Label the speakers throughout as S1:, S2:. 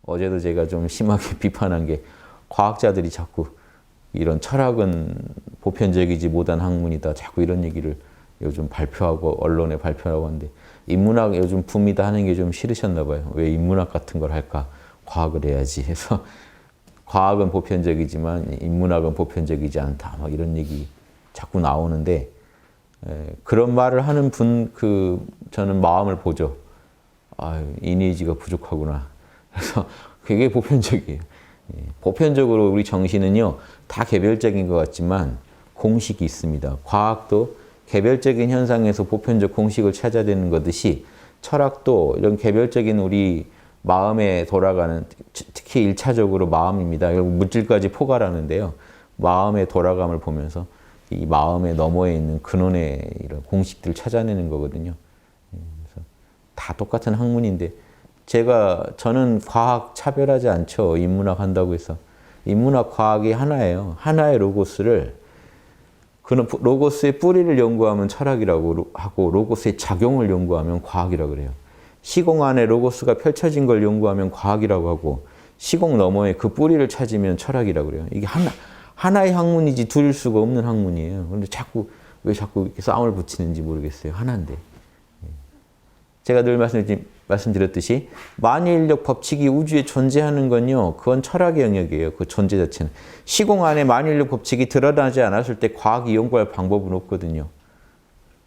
S1: 어제도 제가 좀 심하게 비판한 게 과학자들이 자꾸 이런 철학은 보편적이지 못한 학문이다. 자꾸 이런 얘기를 요즘 발표하고 언론에 발표하고 하는데 인문학 요즘 붐이다 하는 게 좀 싫으셨나 봐요. 왜 인문학 같은 걸 할까? 과학을 해야지 해서 과학은 보편적이지만 인문학은 보편적이지 않다. 막 이런 얘기 자꾸 나오는데 그런 말을 하는 분 저는 마음을 보죠. 아유, 인의지가 부족하구나. 그래서 그게 보편적이에요. 보편적으로 우리 정신은요, 다 개별적인 것 같지만 공식이 있습니다. 과학도 개별적인 현상에서 보편적 공식을 찾아야 되는 것듯이 철학도 이런 개별적인 우리 마음에 돌아가는, 특히 1차적으로 마음입니다. 결국 물질까지 포괄하는데요. 마음의 돌아감을 보면서 이 마음의 너머에 있는 근원의 이런 공식들을 찾아내는 거거든요. 그래서 다 똑같은 학문인데 저는 과학 차별하지 않죠. 인문학 한다고 해서. 인문학 과학이 하나예요. 하나의 로고스를 그 로고스의 뿌리를 연구하면 철학이라고 하고 로고스의 작용을 연구하면 과학이라고 그래요. 시공 안에 로고스가 펼쳐진 걸 연구하면 과학이라고 하고 시공 너머에 그 뿌리를 찾으면 철학이라고 그래요. 이게 하나의 학문이지 둘일 수가 없는 학문이에요. 그런데 왜 자꾸 이렇게 싸움을 붙이는지 모르겠어요. 하나인데. 제가 늘 말씀드렸듯이 만유인력 법칙이 우주에 존재하는 건요. 그건 철학의 영역이에요. 그 존재 자체는. 시공 안에 만유인력 법칙이 드러나지 않았을 때 과학이 연구할 방법은 없거든요.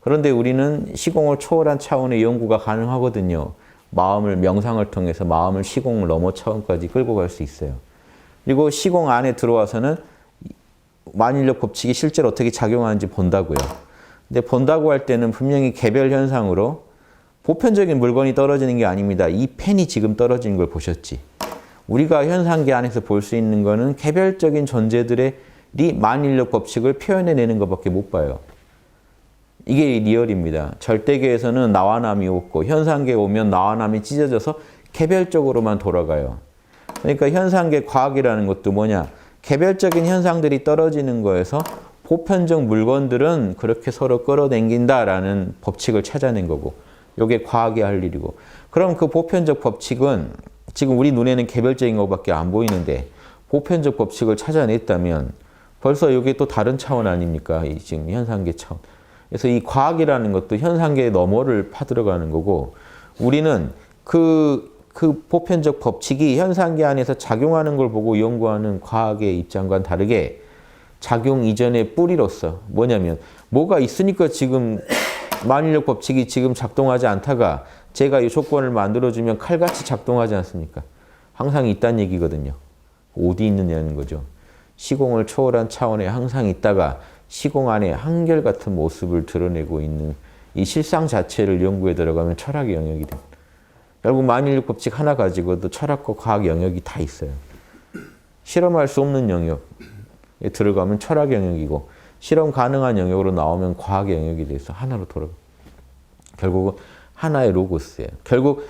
S1: 그런데 우리는 시공을 초월한 차원의 연구가 가능하거든요. 명상을 통해서 마음을 시공을 넘어 차원까지 끌고 갈 수 있어요. 그리고 시공 안에 들어와서는 만유인력 법칙이 실제로 어떻게 작용하는지 본다고요. 근데 본다고 할 때는 분명히 개별 현상으로 보편적인 물건이 떨어지는 게 아닙니다. 이 펜이 지금 떨어지는 걸 보셨지. 우리가 현상계 안에서 볼 수 있는 거는 개별적인 존재들의 만유인력 법칙을 표현해내는 것밖에 못 봐요. 이게 리얼입니다. 절대계에서는 나와 남이 없고 현상계에 오면 나와 남이 찢어져서 개별적으로만 돌아가요. 그러니까 현상계 과학이라는 것도 뭐냐? 개별적인 현상들이 떨어지는 거에서 보편적 물건들은 그렇게 서로 끌어당긴다라는 법칙을 찾아낸 거고 이게 과학이 할 일이고 그럼 그 보편적 법칙은 지금 우리 눈에는 개별적인 것밖에 안 보이는데 보편적 법칙을 찾아냈다면 벌써 이게 또 다른 차원 아닙니까? 지금 현상계 차원. 그래서 이 과학이라는 것도 현상계의 너머를 파들어가는 거고 우리는 그 보편적 법칙이 현상계 안에서 작용하는 걸 보고 연구하는 과학의 입장과는 다르게 작용 이전의 뿌리로서 뭐냐면 뭐가 있으니까 지금 만유인력 법칙이 지금 작동하지 않다가 제가 이 조건을 만들어주면 칼같이 작동하지 않습니까? 항상 있다는 얘기거든요. 어디 있느냐는 거죠. 시공을 초월한 차원에 항상 있다가 시공 안에 한결같은 모습을 드러내고 있는 이 실상 자체를 연구에 들어가면 철학의 영역이 됩니다. 결국 만유인력 법칙 하나 가지고도 철학과 과학 영역이 다 있어요. 실험할 수 없는 영역에 들어가면 철학 영역이고 실험 가능한 영역으로 나오면 과학의 영역이 돼서 하나로 돌아가. 결국은 하나의 로고스예요. 결국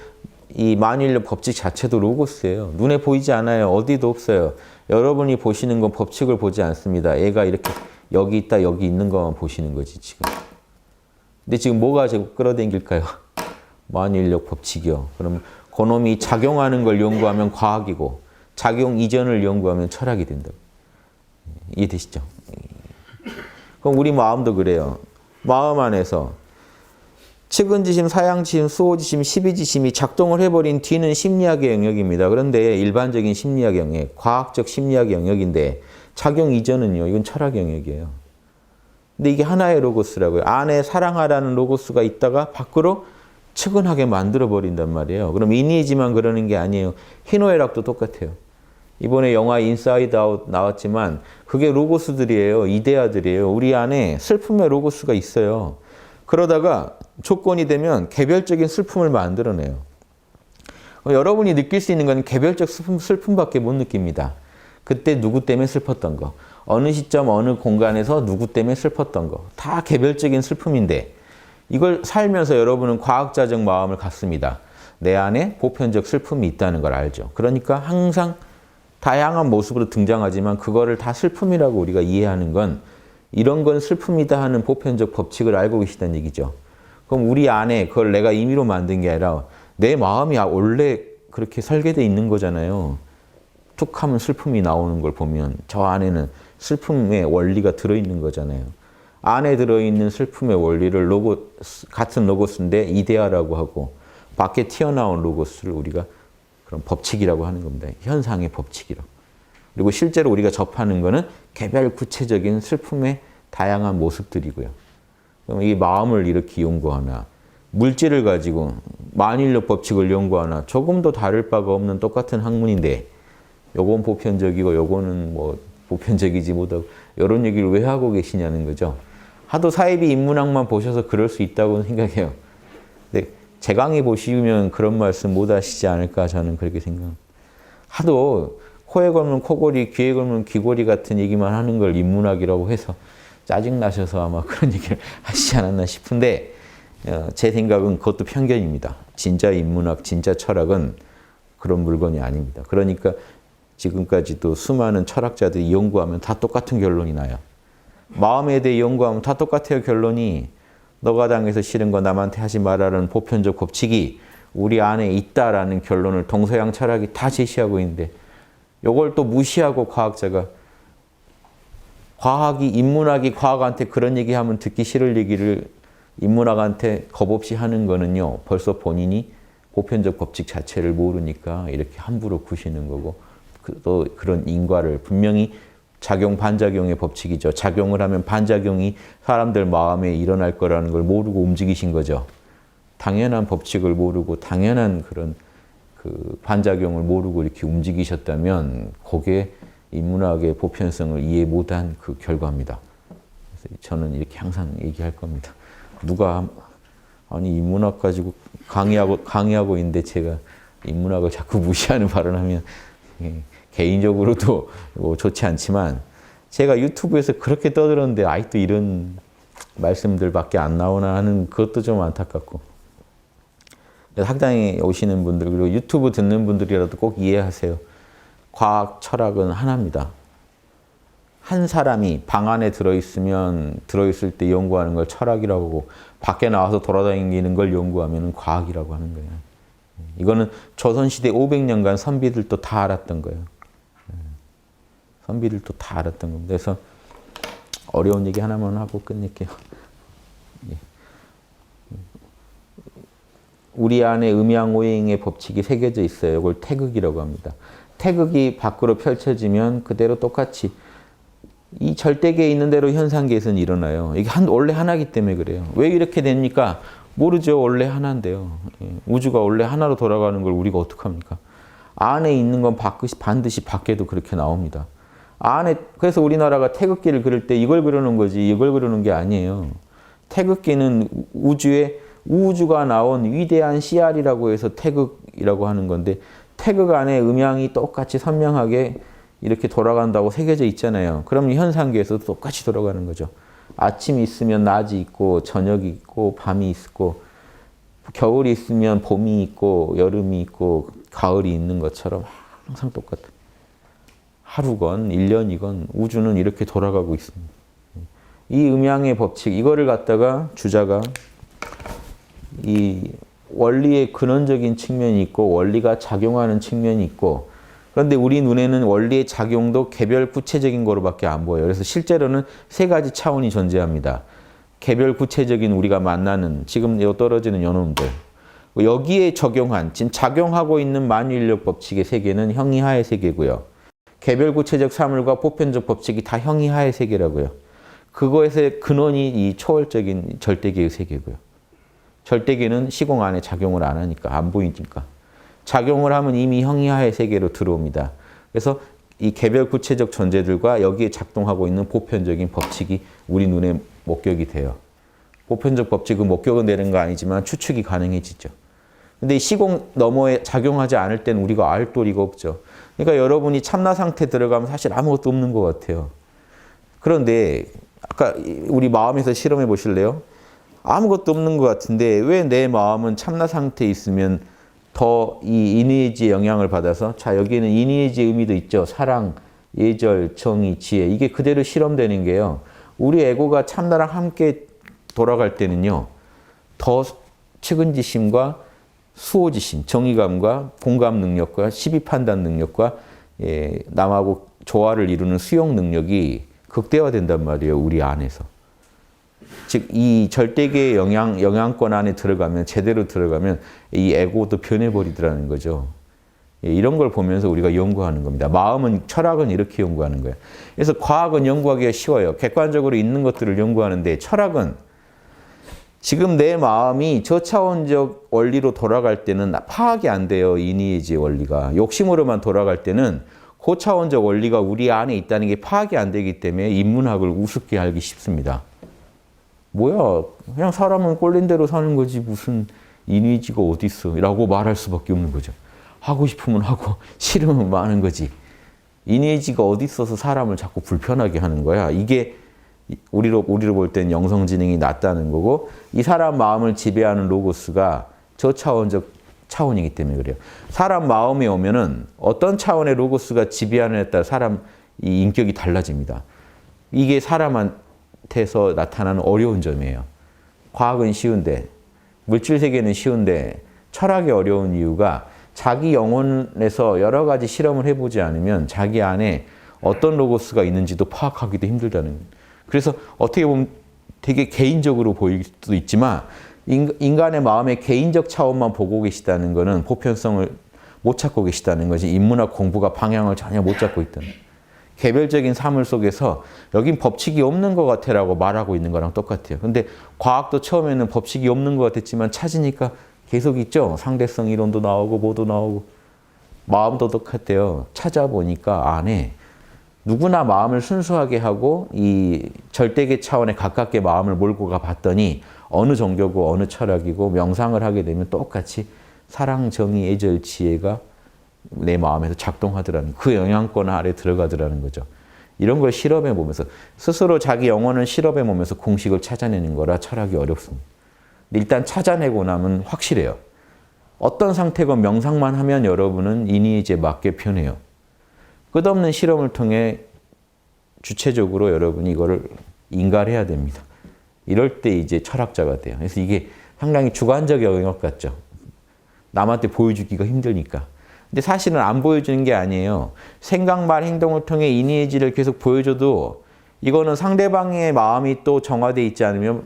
S1: 이 만유인력 법칙 자체도 로고스예요. 눈에 보이지 않아요. 어디도 없어요. 여러분이 보시는 건 법칙을 보지 않습니다. 얘가 이렇게 여기 있다 여기 있는 것만 보시는 거지 지금. 근데 지금 뭐가 자꾸 끌어당길까요? 만유인력 법칙이요. 그럼 그놈이 작용하는 걸 연구하면 과학이고 작용 이전을 연구하면 철학이 된다. 이해되시죠? 그럼 우리 마음도 그래요. 마음 안에서 측은지심, 사양지심, 수호지심, 십이지심이 작동을 해버린 뒤는 심리학의 영역입니다. 그런데 일반적인 심리학 영역, 과학적 심리학 영역인데 작용 이전은요. 이건 철학 영역이에요. 근데 이게 하나의 로고스라고요. 안에 사랑하라는 로고스가 있다가 밖으로 측은하게 만들어버린단 말이에요. 그럼 인의지만 그러는 게 아니에요. 희노애락도 똑같아요. 이번에 영화 인사이드 아웃 나왔지만 그게 로고스들이에요. 이데아들이에요. 우리 안에 슬픔의 로고스가 있어요. 그러다가 조건이 되면 개별적인 슬픔을 만들어내요. 여러분이 느낄 수 있는 건 개별적 슬픔밖에 못 느낍니다. 그때 누구 때문에 슬펐던 거. 어느 시점 어느 공간에서 누구 때문에 슬펐던 거. 다 개별적인 슬픔인데 이걸 살면서 여러분은 과학자적 마음을 갖습니다. 내 안에 보편적 슬픔이 있다는 걸 알죠. 그러니까 항상 다양한 모습으로 등장하지만 그거를 다 슬픔이라고 우리가 이해하는 건 이런 건 슬픔이다 하는 보편적 법칙을 알고 계시다는 얘기죠. 그럼 우리 안에 그걸 내가 임의로 만든 게 아니라 내 마음이 원래 그렇게 설계되어 있는 거잖아요. 툭 하면 슬픔이 나오는 걸 보면 저 안에는 슬픔의 원리가 들어있는 거잖아요. 안에 들어있는 슬픔의 원리를 같은 로고스인데 이데아라고 하고 밖에 튀어나온 로고스를 우리가 그런 법칙이라고 하는 겁니다. 현상의 법칙이라고. 그리고 실제로 우리가 접하는 거는 개별 구체적인 슬픔의 다양한 모습들이고요. 그럼 이 마음을 이렇게 연구하나 물질을 가지고 만일력 법칙을 연구하나 조금도 다를 바가 없는 똑같은 학문인데 요건 보편적이고 요거는 뭐 보편적이지 못하고 이런 얘기를 왜 하고 계시냐는 거죠. 하도 사이비 인문학만 보셔서 그럴 수 있다고 생각해요. 근데 제 강의 보시면 그런 말씀 못 하시지 않을까 저는 그렇게 생각합니다. 하도 코에 걸면 코골이, 귀에 걸면 귀골이 같은 얘기만 하는 걸 인문학이라고 해서 짜증나셔서 아마 그런 얘기를 하시지 않았나 싶은데 제 생각은 그것도 편견입니다. 진짜 인문학, 진짜 철학은 그런 물건이 아닙니다. 그러니까 지금까지도 수많은 철학자들이 연구하면 다 똑같은 결론이 나요. 마음에 대해 연구하면 다 똑같아요, 결론이. 너가 당해서 싫은 거 남한테 하지 말라는 보편적 법칙이 우리 안에 있다라는 결론을 동서양 철학이 다 제시하고 있는데 이걸 또 무시하고 과학자가 인문학이 과학한테 그런 얘기하면 듣기 싫을 얘기를 인문학한테 겁없이 하는 거는요. 벌써 본인이 보편적 법칙 자체를 모르니까 이렇게 함부로 구시는 거고 또 그런 인과를 분명히 작용, 반작용의 법칙이죠. 작용을 하면 반작용이 사람들 마음에 일어날 거라는 걸 모르고 움직이신 거죠. 당연한 법칙을 모르고 당연한 그런 그 반작용을 모르고 이렇게 움직이셨다면 그게 인문학의 보편성을 이해 못한 그 결과입니다. 그래서 저는 이렇게 항상 얘기할 겁니다. 누가 아니 인문학 가지고 강의하고 있는데 제가 인문학을 자꾸 무시하는 발언하면 개인적으로도 뭐 좋지 않지만 제가 유튜브에서 그렇게 떠들었는데 아직도 이런 말씀들밖에 안 나오나 하는 그것도 좀 안타깝고 학당에 오시는 분들 그리고 유튜브 듣는 분들이라도 꼭 이해하세요. 과학, 철학은 하나입니다. 한 사람이 방 안에 들어있을 때 연구하는 걸 철학이라고 하고 밖에 나와서 돌아다니는 걸 연구하면 과학이라고 하는 거예요. 이거는 조선시대 500년간 선비들도 다 알았던 거예요. 선비들도 다 알았던 겁니다. 그래서 어려운 얘기 하나만 하고 끝낼게요. 우리 안에 음양오행의 법칙이 새겨져 있어요. 이걸 태극이라고 합니다. 태극이 밖으로 펼쳐지면 그대로 똑같이 이 절대계에 있는 대로 현상계에서는 일어나요. 이게 원래 하나이기 때문에 그래요. 왜 이렇게 됩니까? 모르죠. 원래 하나인데요. 우주가 원래 하나로 돌아가는 걸 우리가 어떡합니까? 안에 있는 건 반드시 밖에도 그렇게 나옵니다. 그래서 우리나라가 태극기를 그릴 때 이걸 그려놓은 거지 이걸 그려놓은 게 아니에요. 태극기는 우주가 나온 위대한 씨알이라고 해서 태극이라고 하는 건데 태극 안에 음양이 똑같이 선명하게 이렇게 돌아간다고 새겨져 있잖아요. 그럼 현상계에서도 똑같이 돌아가는 거죠. 아침이 있으면 낮이 있고 저녁이 있고 밤이 있고 겨울이 있으면 봄이 있고 여름이 있고 가을이 있는 것처럼 항상 똑같아요. 하루건 1년이건 우주는 이렇게 돌아가고 있습니다. 이 음양의 법칙 이거를 갖다가 주자가 이 원리의 근원적인 측면이 있고 원리가 작용하는 측면이 있고 그런데 우리 눈에는 원리의 작용도 개별 구체적인 거로밖에 안 보여요. 그래서 실제로는 세 가지 차원이 존재합니다. 개별 구체적인 우리가 만나는 지금 떨어지는 요놈들 여기에 적용한 지금 작용하고 있는 만유인력 법칙의 세계는 형이하의 세계고요. 개별 구체적 사물과 보편적 법칙이 다 형이하의 세계라고요. 그거에서의 근원이 이 초월적인 절대계의 세계고요. 절대계는 시공 안에 작용을 안 하니까 안 보이니까 작용을 하면 이미 형이하의 세계로 들어옵니다. 그래서 이 개별 구체적 존재들과 여기에 작동하고 있는 보편적인 법칙이 우리 눈에 목격이 돼요. 보편적 법칙은 목격은 되는 거 아니지만 추측이 가능해지죠. 근데 시공 너머에 작용하지 않을 때는 우리가 알 도리가 없죠. 그러니까 여러분이 참나 상태 들어가면 사실 아무것도 없는 것 같아요. 그런데 아까 우리 마음에서 실험해 보실래요? 아무것도 없는 것 같은데 왜 내 마음은 참나 상태에 있으면 더 이 이니에지의 영향을 받아서 자 여기는 이니에지의 의미도 있죠. 사랑, 예절, 정의, 지혜 이게 그대로 실험되는 게요. 우리 에고가 참나랑 함께 돌아갈 때는요. 더 측은지심과 수호지심, 정의감과 공감 능력과 시비 판단 능력과 남하고 조화를 이루는 수용 능력이 극대화된단 말이에요. 우리 안에서. 즉 이 절대계의 영향권 안에 들어가면 제대로 들어가면 이 에고도 변해버리더라는 거죠. 이런 걸 보면서 우리가 연구하는 겁니다. 마음은 철학은 이렇게 연구하는 거예요. 그래서 과학은 연구하기가 쉬워요. 객관적으로 있는 것들을 연구하는데 철학은 지금 내 마음이 저차원적 원리로 돌아갈 때는 파악이 안 돼요. 이니에지의 원리가. 욕심으로만 돌아갈 때는 고차원적 원리가 우리 안에 있다는 게 파악이 안 되기 때문에 인문학을 우습게 알기 쉽습니다. 뭐야, 그냥 사람은 꼴린 대로 사는 거지 무슨 이니지가 어딨어 라고 말할 수밖에 없는 거죠. 하고 싶으면 하고 싫으면 마는 거지. 이니지가 어디 있어서 사람을 자꾸 불편하게 하는 거야. 이게 우리로 볼 땐 영성지능이 낮다는 거고 이 사람 마음을 지배하는 로고스가 저차원적 차원이기 때문에 그래요. 사람 마음에 오면은 어떤 차원의 로고스가 지배하느냐에 따라 사람 이 인격이 달라집니다. 이게 사람한테서 나타나는 어려운 점이에요. 과학은 쉬운데 물질 세계는 쉬운데 철학이 어려운 이유가 자기 영혼에서 여러 가지 실험을 해보지 않으면 자기 안에 어떤 로고스가 있는지도 파악하기도 힘들다는 거예요. 그래서 어떻게 보면 되게 개인적으로 보일 수도 있지만 인간의 마음의 개인적 차원만 보고 계시다는 것은 보편성을 못 찾고 계시다는 것이 인문학 공부가 방향을 전혀 못 잡고 있다는 거예요. 개별적인 사물 속에서 여긴 법칙이 없는 것 같아라고 말하고 있는 거랑 똑같아요. 근데 과학도 처음에는 법칙이 없는 것 같았지만 찾으니까 계속 있죠. 상대성 이론도 나오고 뭐도 나오고. 마음도 똑같대요. 찾아보니까 안에 누구나 마음을 순수하게 하고 이 절대계 차원에 가깝게 마음을 몰고 가 봤더니 어느 종교고 어느 철학이고 명상을 하게 되면 똑같이 사랑, 정의, 애절, 지혜가 내 마음에서 작동하더라는 그 영향권 아래 들어가더라는 거죠. 이런 걸 실험해 보면서 스스로 자기 영혼을 실험해 보면서 공식을 찾아내는 거라 철학이 어렵습니다. 일단 찾아내고 나면 확실해요. 어떤 상태건 명상만 하면 여러분은 이니에지에 맞게 변해요. 끝없는 실험을 통해 주체적으로 여러분이 이거를 인가해야 됩니다. 이럴 때 이제 철학자가 돼요. 그래서 이게 상당히 주관적 영역 같죠. 남한테 보여주기가 힘드니까. 근데 사실은 안 보여주는 게 아니에요. 생각, 말, 행동을 통해 이니에지를 계속 보여줘도 이거는 상대방의 마음이 또 정화되어 있지 않으면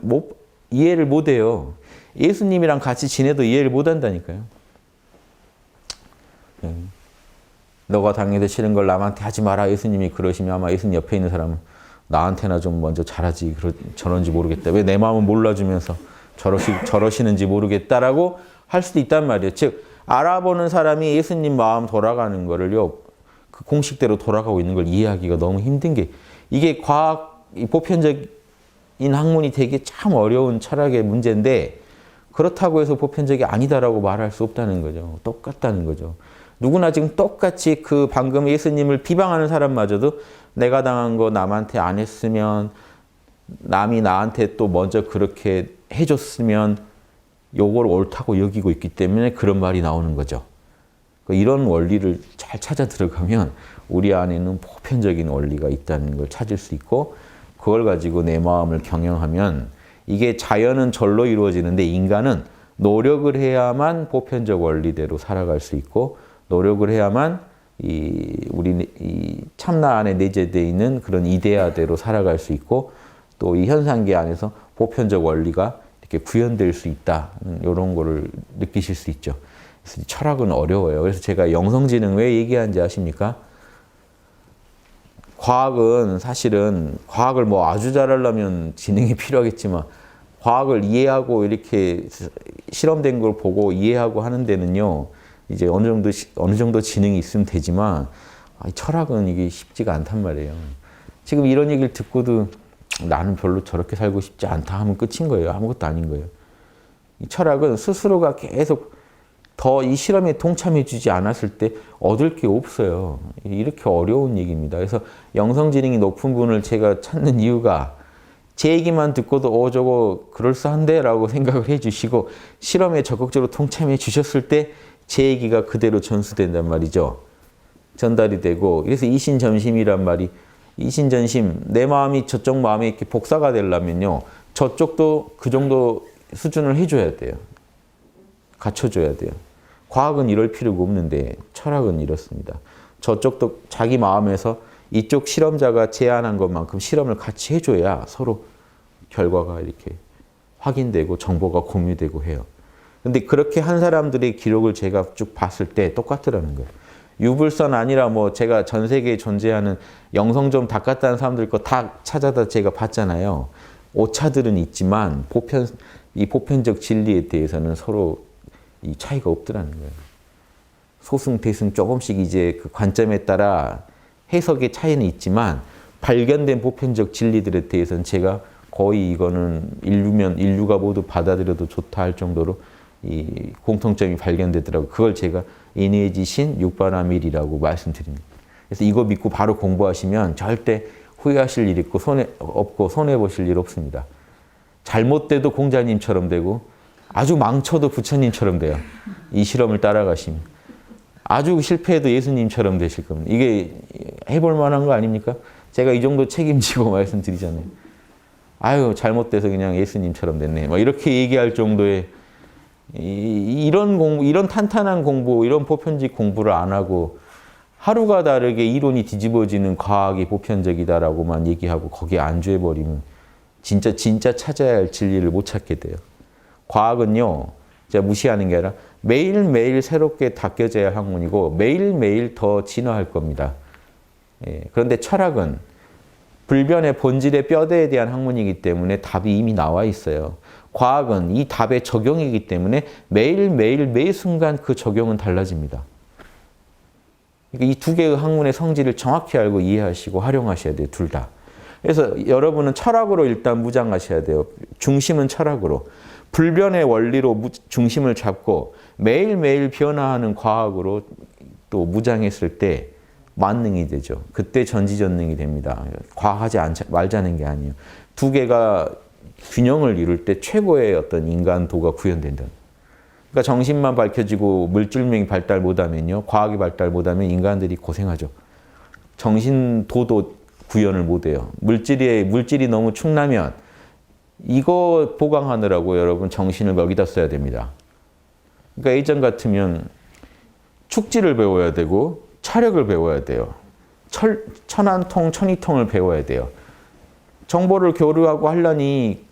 S1: 이해를 못 해요. 예수님이랑 같이 지내도 이해를 못 한다니까요. 너가 당해서 싫은 걸 남한테 하지 마라. 예수님이 그러시면 아마 예수님 옆에 있는 사람은 나한테나 좀 먼저 잘하지. 저런지 모르겠다. 왜 내 마음을 몰라주면서 저러시는지 모르겠다라고 할 수도 있단 말이에요. 즉 알아보는 사람이 예수님 마음 돌아가는 거를요. 그 공식대로 돌아가고 있는 걸 이해하기가 너무 힘든 게 이게 과학, 보편적인 학문이 되게 참 어려운 철학의 문제인데 그렇다고 해서 보편적이 아니다라고 말할 수 없다는 거죠. 똑같다는 거죠. 누구나 지금 똑같이 그 방금 예수님을 비방하는 사람마저도 내가 당한 거 남한테 안 했으면 남이 나한테 또 먼저 그렇게 해줬으면 요걸 옳다고 여기고 있기 때문에 그런 말이 나오는 거죠. 이런 원리를 잘 찾아 들어가면 우리 안에는 보편적인 원리가 있다는 걸 찾을 수 있고 그걸 가지고 내 마음을 경영하면 이게 자연은 절로 이루어지는데 인간은 노력을 해야만 보편적 원리대로 살아갈 수 있고 노력을 해야만 우리 참나 안에 내재되어 있는 그런 이데아대로 살아갈 수 있고 또 이 현상계 안에서 보편적 원리가 이렇게 구현될 수 있다. 이런 거를 느끼실 수 있죠. 그래서 철학은 어려워요. 그래서 제가 영성지능 왜 얘기하는지 아십니까? 과학은 사실은 과학을 뭐 아주 잘하려면 지능이 필요하겠지만 과학을 이해하고 이렇게 실험된 걸 보고 이해하고 하는 데는요. 이제 어느 정도 지능이 있으면 되지만 철학은 이게 쉽지가 않단 말이에요. 지금 이런 얘기를 듣고도 나는 별로 저렇게 살고 싶지 않다 하면 끝인 거예요. 아무것도 아닌 거예요. 이 철학은 스스로가 계속 더 이 실험에 동참해 주지 않았을 때 얻을 게 없어요. 이렇게 어려운 얘기입니다. 그래서 영성지능이 높은 분을 제가 찾는 이유가 제 얘기만 듣고도 저거 그럴싸한데? 라고 생각을 해 주시고 실험에 적극적으로 동참해 주셨을 때 제 얘기가 그대로 전수된단 말이죠. 전달이 되고 그래서 이신전심이란 말이 이신전심, 내 마음이 저쪽 마음에 이렇게 복사가 되려면요. 저쪽도 그 정도 수준을 해줘야 돼요. 갖춰줘야 돼요. 과학은 이럴 필요가 없는데 철학은 이렇습니다. 저쪽도 자기 마음에서 이쪽 실험자가 제안한 것만큼 실험을 같이 해줘야 서로 결과가 이렇게 확인되고 정보가 공유되고 해요. 근데 그렇게 한 사람들의 기록을 제가 쭉 봤을 때 똑같더라는 거예요. 유불선 아니라 뭐 제가 전 세계에 존재하는 영성 좀 닦았다는 사람들 거 다 찾아다 제가 봤잖아요. 오차들은 있지만 이 보편적 진리에 대해서는 서로 이 차이가 없더라는 거예요. 소승, 대승 조금씩 이제 그 관점에 따라 해석의 차이는 있지만 발견된 보편적 진리들에 대해서는 제가 거의 이거는 인류가 모두 받아들여도 좋다 할 정도로 이 공통점이 발견되더라고요. 그걸 제가 인해지신 육바라밀이라고 말씀드립니다. 그래서 이거 믿고 바로 공부하시면 절대 후회하실 일 없고 손해보실 일 없습니다. 잘못돼도 공자님처럼 되고 아주 망쳐도 부처님처럼 돼요. 이 실험을 따라가시면. 아주 실패해도 예수님처럼 되실 겁니다. 이게 해볼 만한 거 아닙니까? 제가 이 정도 책임지고 말씀드리잖아요. 아유, 잘못돼서 그냥 예수님처럼 됐네. 막 이렇게 얘기할 정도의 이런 공부, 이런 탄탄한 공부, 이런 보편적 공부를 안 하고 하루가 다르게 이론이 뒤집어지는 과학이 보편적이다라고만 얘기하고 거기에 안주해버리면 진짜 찾아야 할 진리를 못 찾게 돼요. 과학은요, 제가 무시하는 게 아니라 매일매일 새롭게 닦여져야 할 학문이고 매일매일 더 진화할 겁니다. 예, 그런데 철학은 불변의 본질의 뼈대에 대한 학문이기 때문에 답이 이미 나와 있어요. 과학은 이 답의 적용이기 때문에 매일매일 매 순간 그 적용은 달라집니다. 그러니까 이 두 개의 학문의 성질을 정확히 알고 이해하시고 활용하셔야 돼요. 둘 다. 그래서 여러분은 철학으로 일단 무장하셔야 돼요. 중심은 철학으로. 불변의 원리로 중심을 잡고 매일매일 변화하는 과학으로 또 무장했을 때 만능이 되죠. 그때 전지전능이 됩니다. 과하지 말자는 게 아니에요. 두 개가 균형을 이룰 때 최고의 어떤 인간도가 구현된다. 그러니까 정신만 밝혀지고 물질명이 발달 못하면요. 과학이 발달 못하면 인간들이 고생하죠. 정신도도 구현을 못해요. 물질이 너무 충나면 이거 보강하느라고 여러분 정신을 여기다 써야 됩니다. 그러니까 예전 같으면 축지를 배워야 되고 차력을 배워야 돼요. 천안통, 천이통을 배워야 돼요. 정보를 교류하고 하려니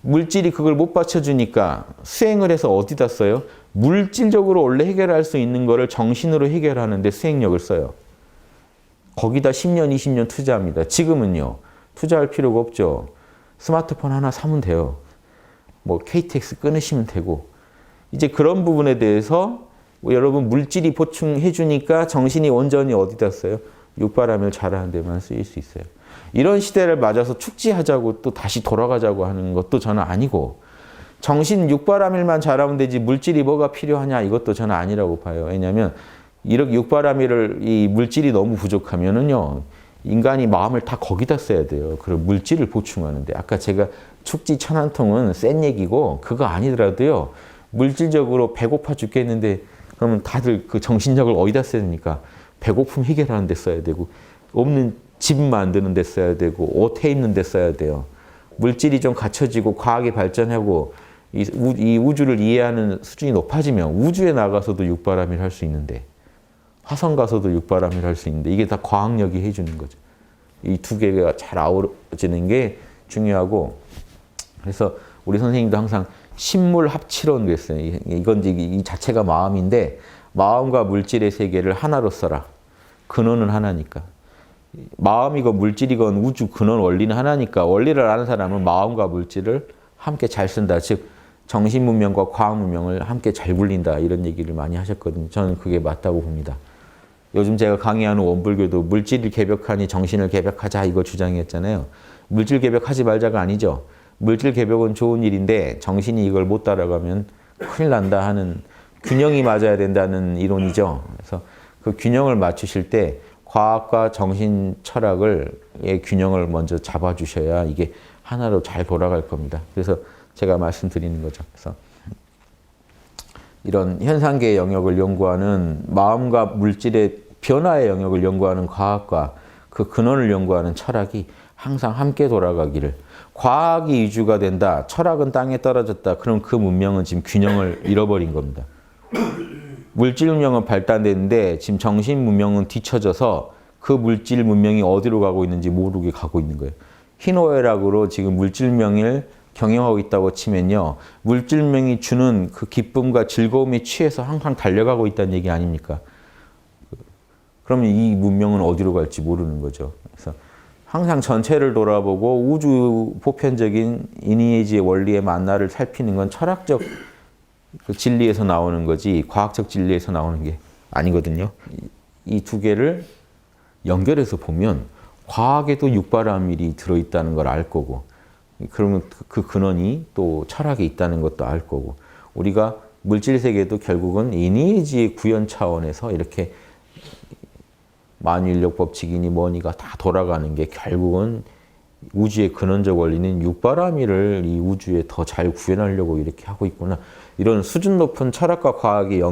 S1: 물질이 그걸 못 받쳐주니까 수행을 해서 어디다 써요? 물질적으로 원래 해결할 수 있는 거를 정신으로 해결하는데 수행력을 써요. 거기다 10년, 20년 투자합니다. 지금은요. 투자할 필요가 없죠. 스마트폰 하나 사면 돼요. 뭐 KTX 끊으시면 되고. 이제 그런 부분에 대해서 여러분 물질이 보충해 주니까 정신이 온전히 어디다 써요? 육바라밀 잘하는 데만 쓰일 수 있어요. 이런 시대를 맞아서 축지하자고 또 다시 돌아가자고 하는 것도 저는 아니고 정신 육바라밀만 잘하면 되지 물질이 뭐가 필요하냐 이것도 저는 아니라고 봐요. 왜냐하면 이렇게 육바라밀을 이 물질이 너무 부족하면은요 인간이 마음을 다 거기다 써야 돼요. 그리고 물질을 보충하는데 아까 제가 축지 천안통은 센 얘기고 그거 아니더라도요 물질적으로 배고파 죽겠는데 그러면 다들 그 정신력을 어디다 써야 됩니까? 배고픔 해결하는 데 써야 되고 없는 집 만드는 데 써야 되고 옷 해 입는 데 써야 돼요. 물질이 좀 갖춰지고 과학이 발전하고 이 우주를 이해하는 수준이 높아지면 우주에 나가서도 육바라밀 할 수 있는데 화성 가서도 육바라밀 할 수 있는데 이게 다 과학력이 해주는 거죠. 이 두 개가 잘 아우러지는 게 중요하고 그래서 우리 선생님도 항상 신물합치론 그랬어요. 이건 이 자체가 마음인데 마음과 물질의 세계를 하나로 써라. 근원은 하나니까. 마음이건 물질이건 우주 근원 원리는 하나니까 원리를 아는 사람은 마음과 물질을 함께 잘 쓴다. 즉 정신 문명과 과학 문명을 함께 잘 굴린다. 이런 얘기를 많이 하셨거든요. 저는 그게 맞다고 봅니다. 요즘 제가 강의하는 원불교도 물질을 개벽하니 정신을 개벽하자 이거 주장했잖아요. 물질 개벽하지 말자가 아니죠. 물질 개벽은 좋은 일인데 정신이 이걸 못 따라가면 큰일 난다 하는 균형이 맞아야 된다는 이론이죠. 그래서 그 균형을 맞추실 때 과학과 정신 철학의 균형을 먼저 잡아주셔야 이게 하나로 잘 돌아갈 겁니다. 그래서 제가 말씀드리는 거죠. 그래서 이런 현상계의 영역을 연구하는 마음과 물질의 변화의 영역을 연구하는 과학과 그 근원을 연구하는 철학이 항상 함께 돌아가기를. 과학이 위주가 된다. 철학은 땅에 떨어졌다. 그럼 그 문명은 지금 균형을 잃어버린 겁니다. 물질 문명은 발달됐는데 지금 정신 문명은 뒤처져서 그 물질 문명이 어디로 가고 있는지 모르게 가고 있는 거예요. 희노애락으로 지금 물질 문명을 경영하고 있다고 치면요. 물질 문명이 주는 그 기쁨과 즐거움에 취해서 항상 달려가고 있다는 얘기 아닙니까? 그러면 이 문명은 어디로 갈지 모르는 거죠. 그래서 항상 전체를 돌아보고 우주 보편적인 이니에지의 원리의 만나를 살피는 건 철학적 그 진리에서 나오는 거지 과학적 진리에서 나오는 게 아니거든요. 이 두 개를 연결해서 보면 과학에도 육바라밀이 들어있다는 걸 알 거고 그러면 그 근원이 또 철학에 있다는 것도 알 거고 우리가 물질 세계도 결국은 이니에지의 구현 차원에서 이렇게 만유인력 법칙이니 뭐니가 다 돌아가는 게 결국은 우주의 근원적 원리는 육바라밀을 이 우주에 더 잘 구현하려고 이렇게 하고 있구나. 이런 수준 높은 철학과 과학이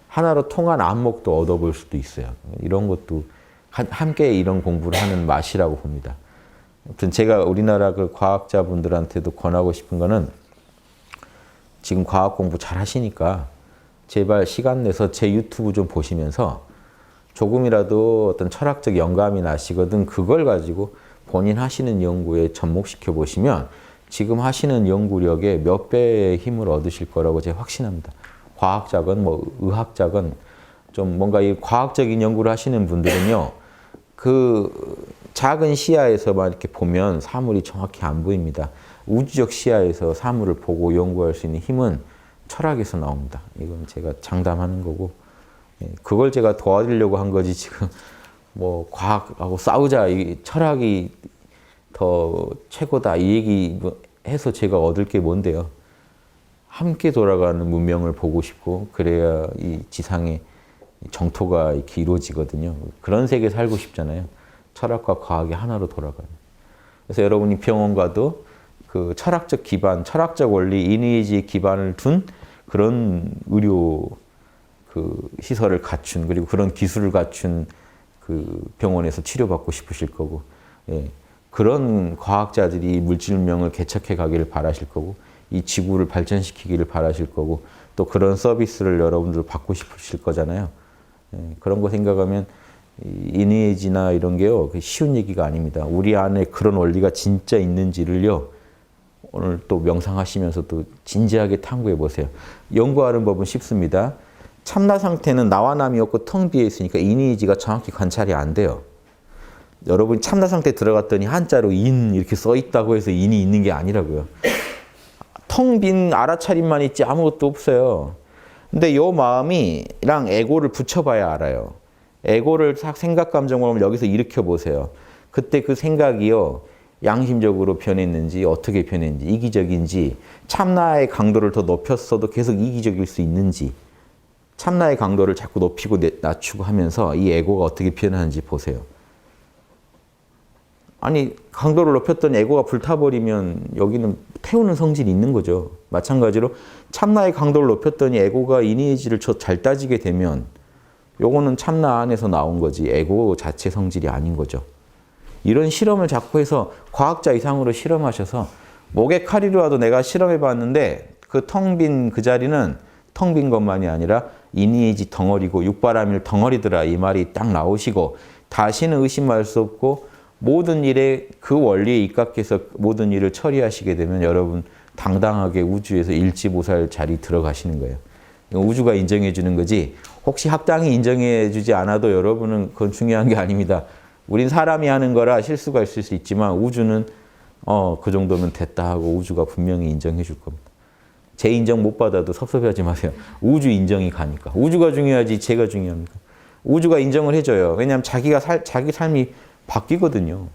S1: 하나로 통한 안목도 얻어볼 수도 있어요. 이런 것도 함께 이런 공부를 하는 맛이라고 봅니다. 아무튼 제가 우리나라 그 과학자분들한테도 권하고 싶은 거는 지금 과학 공부 잘 하시니까 제발 시간 내서 제 유튜브 좀 보시면서 조금이라도 어떤 철학적 영감이 나시거든 그걸 가지고 본인 하시는 연구에 접목시켜 보시면 지금 하시는 연구력에 몇 배의 힘을 얻으실 거라고 제가 확신합니다. 과학자건 뭐 의학자건 좀 뭔가 이 과학적인 연구를 하시는 분들은요. 그 작은 시야에서만 이렇게 보면 사물이 정확히 안 보입니다. 우주적 시야에서 사물을 보고 연구할 수 있는 힘은 철학에서 나옵니다. 이건 제가 장담하는 거고 그걸 제가 도와드리려고 한 거지 지금 뭐 과학하고 싸우자 이 철학이 더 최고다 이 얘기 해서 제가 얻을 게 뭔데요. 함께 돌아가는 문명을 보고 싶고 그래야 이 지상에 정토가 이렇게 이루어지거든요. 그런 세계에 살고 싶잖아요. 철학과 과학이 하나로 돌아가는. 그래서 여러분이 병원 가도 그 철학적 기반, 철학적 원리, 이니에지의 기반을 둔 그런 의료 그 시설을 갖춘 그리고 그런 기술을 갖춘 그 병원에서 치료받고 싶으실 거고 예. 그런 과학자들이 물질 문명을 개척해 가기를 바라실 거고 이 지구를 발전시키기를 바라실 거고 또 그런 서비스를 여러분들 받고 싶으실 거잖아요. 예. 그런 거 생각하면 이니에지나 이런 게요 쉬운 얘기가 아닙니다. 우리 안에 그런 원리가 진짜 있는지를요 오늘 또 명상하시면서 또 진지하게 탐구해 보세요. 연구하는 법은 쉽습니다. 참나 상태는 나와 남이 없고 텅 비어 있으니까 이니에지가 정확히 관찰이 안 돼요. 여러분이 참나 상태 들어갔더니 한자로 인 이렇게 써 있다고 해서 인이 있는 게 아니라고요. 텅 빈 알아차림만 있지 아무것도 없어요. 근데 요 마음이랑 에고를 붙여봐야 알아요. 에고를 생각 감정을 여기서 일으켜 보세요. 그때 그 생각이요. 양심적으로 변했는지 어떻게 변했는지 이기적인지 참나의 강도를 더 높였어도 계속 이기적일 수 있는지 참나의 강도를 자꾸 높이고 낮추고 하면서 이 에고가 어떻게 변하는지 보세요. 아니 강도를 높였던 에고가 불타버리면 여기는 태우는 성질이 있는 거죠. 마찬가지로 참나의 강도를 높였더니 에고가 이니에지를 잘 따지게 되면 요거는 참나 안에서 나온 거지 에고 자체 성질이 아닌 거죠. 이런 실험을 자꾸 해서 과학자 이상으로 실험하셔서 목에 칼이로 와도 내가 실험해 봤는데 그 텅 빈 그 자리는 텅 빈 것만이 아니라 이니에지 덩어리고 육바라밀 덩어리더라 이 말이 딱 나오시고 다시는 의심할 수 없고 모든 일에 그 원리에 입각해서 모든 일을 처리하시게 되면 여러분 당당하게 우주에서 일지보살 자리 들어가시는 거예요. 우주가 인정해 주는 거지 혹시 학당이 인정해 주지 않아도 여러분은 그건 중요한 게 아닙니다. 우린 사람이 하는 거라 실수가 있을 수 있지만 우주는 그 정도면 됐다 하고 우주가 분명히 인정해 줄 겁니다. 제 인정 못 받아도 섭섭해하지 마세요. 우주 인정이 가니까. 우주가 중요하지 제가 중요합니까? 우주가 인정을 해줘요. 왜냐하면 자기 삶이 바뀌거든요.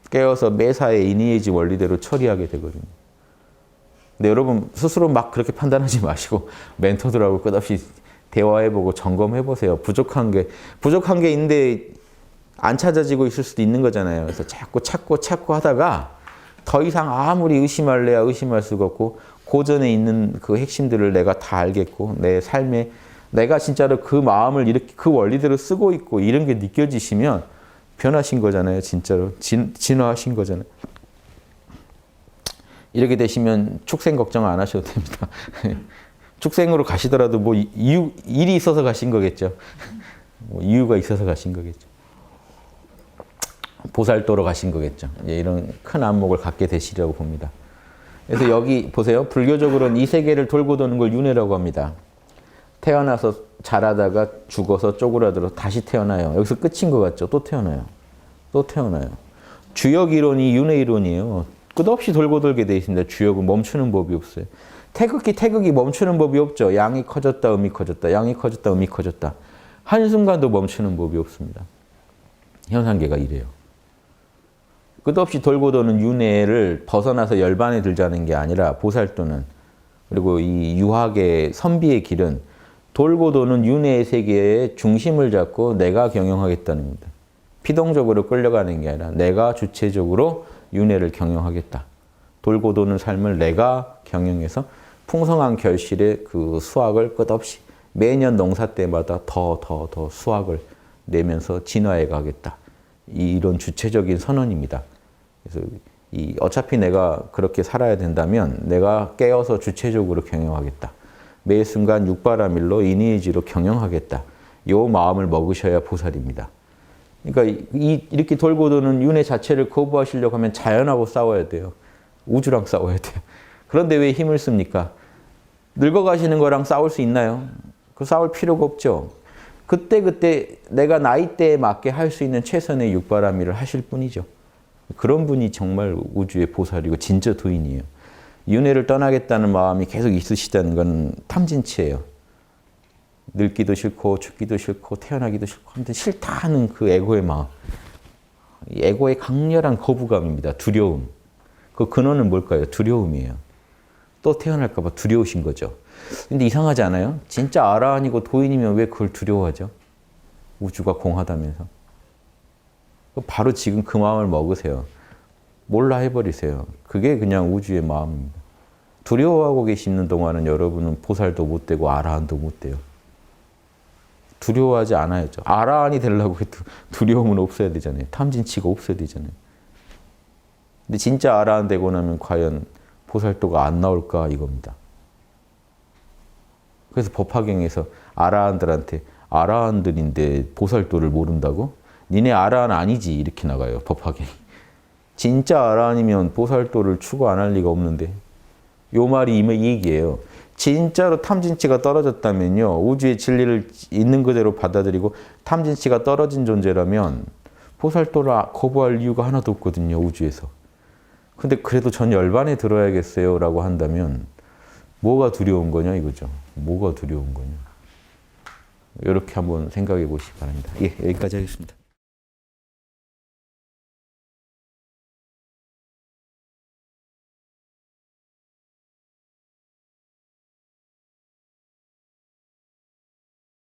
S1: 깨어서 매사에 이니에지 원리대로 처리하게 되거든요. 근데 여러분 스스로 막 그렇게 판단하지 마시고 멘토들하고 끝없이 대화해보고 점검해보세요. 부족한 게 있는데 안 찾아지고 있을 수도 있는 거잖아요. 그래서 자꾸 찾고 하다가 더 이상 아무리 의심할래야 의심할 수가 없고 고전에 있는 그 핵심들을 내가 다 알겠고 내 삶에 내가 진짜로 그 마음을 이렇게 그 원리대로 쓰고 있고 이런 게 느껴지시면 변하신 거잖아요. 진짜로. 진화하신 거잖아요. 이렇게 되시면 축생 걱정 안 하셔도 됩니다. 축생으로 가시더라도 뭐 일이 있어서 가신 거겠죠. 뭐 이유가 있어서 가신 거겠죠. 보살도로 가신 거겠죠. 이제 이런 큰 안목을 갖게 되시려고 봅니다. 그래서 여기 보세요. 불교적으로는 이 세계를 돌고 도는 걸 윤회라고 합니다. 태어나서 자라다가 죽어서 쪼그라들어 다시 태어나요. 여기서 끝인 것 같죠? 또 태어나요. 또 태어나요. 주역 이론이 윤회 이론이에요. 끝없이 돌고 돌게 돼 있습니다. 주역은 멈추는 법이 없어요. 태극이 멈추는 법이 없죠. 양이 커졌다, 음이 커졌다. 양이 커졌다, 음이 커졌다. 한순간도 멈추는 법이 없습니다. 현상계가 이래요. 끝없이 돌고 도는 윤회를 벗어나서 열반에 들자는 게 아니라 보살도는, 그리고 이 유학의 선비의 길은 돌고 도는 윤회의 세계의 중심을 잡고 내가 경영하겠다는 겁니다. 피동적으로 끌려가는 게 아니라 내가 주체적으로 윤회를 경영하겠다. 돌고 도는 삶을 내가 경영해서 풍성한 결실의 그 수확을 끝없이 매년 농사 때마다 더 수확을 내면서 진화해 가겠다. 이런 주체적인 선언입니다. 그래서 어차피 내가 그렇게 살아야 된다면 내가 깨어서 주체적으로 경영하겠다. 매 순간 육바라밀로 인의지로 경영하겠다. 이 마음을 먹으셔야 보살입니다. 그러니까 이렇게 돌고 도는 윤회 자체를 거부하시려고 하면 자연하고 싸워야 돼요. 우주랑 싸워야 돼요. 그런데 왜 힘을 씁니까? 늙어가시는 거랑 싸울 수 있나요? 그 싸울 필요가 없죠. 그때 내가 나이대에 맞게 할 수 있는 최선의 육바라밀을 하실 뿐이죠. 그런 분이 정말 우주의 보살이고 진짜 도인이에요. 윤회를 떠나겠다는 마음이 계속 있으시다는 건 탐진치예요. 늙기도 싫고 죽기도 싫고 태어나기도 싫고 아무튼 싫다는 그 에고의 마음. 에고의 강렬한 거부감입니다. 두려움. 그 근원은 뭘까요? 두려움이에요. 또 태어날까 봐 두려우신 거죠. 근데 이상하지 않아요? 진짜 아라한이고 도인이면 왜 그걸 두려워하죠? 우주가 공하다면서. 바로 지금 그 마음을 먹으세요. 몰라 해버리세요. 그게 그냥 우주의 마음입니다. 두려워하고 계시는 동안은 여러분은 보살도 못 되고 아라한도 못 돼요. 두려워하지 않아야죠. 아라한이 되려고 해도 두려움은 없어야 되잖아요. 탐진치가 없어야 되잖아요. 근데 진짜 아라한 되고 나면 과연 보살도가 안 나올까 이겁니다. 그래서 법화경에서 아라한들한테 아라한들인데 보살도를 모른다고? 니네 아라한 아니지 이렇게 나가요. 법화경이. 진짜 아라한이면 보살도를 추구 안 할 리가 없는데 요 말이 이 얘기예요. 진짜로 탐진치가 떨어졌다면요. 우주의 진리를 있는 그대로 받아들이고 탐진치가 떨어진 존재라면 보살도를 거부할 이유가 하나도 없거든요. 우주에서. 근데 그래도 전 열반에 들어야겠어요 라고 한다면 뭐가 두려운 거냐 이거죠. 뭐가 두려운 거냐. 이렇게 한번 생각해 보시기 바랍니다. 예, 여기까지 하겠습니다.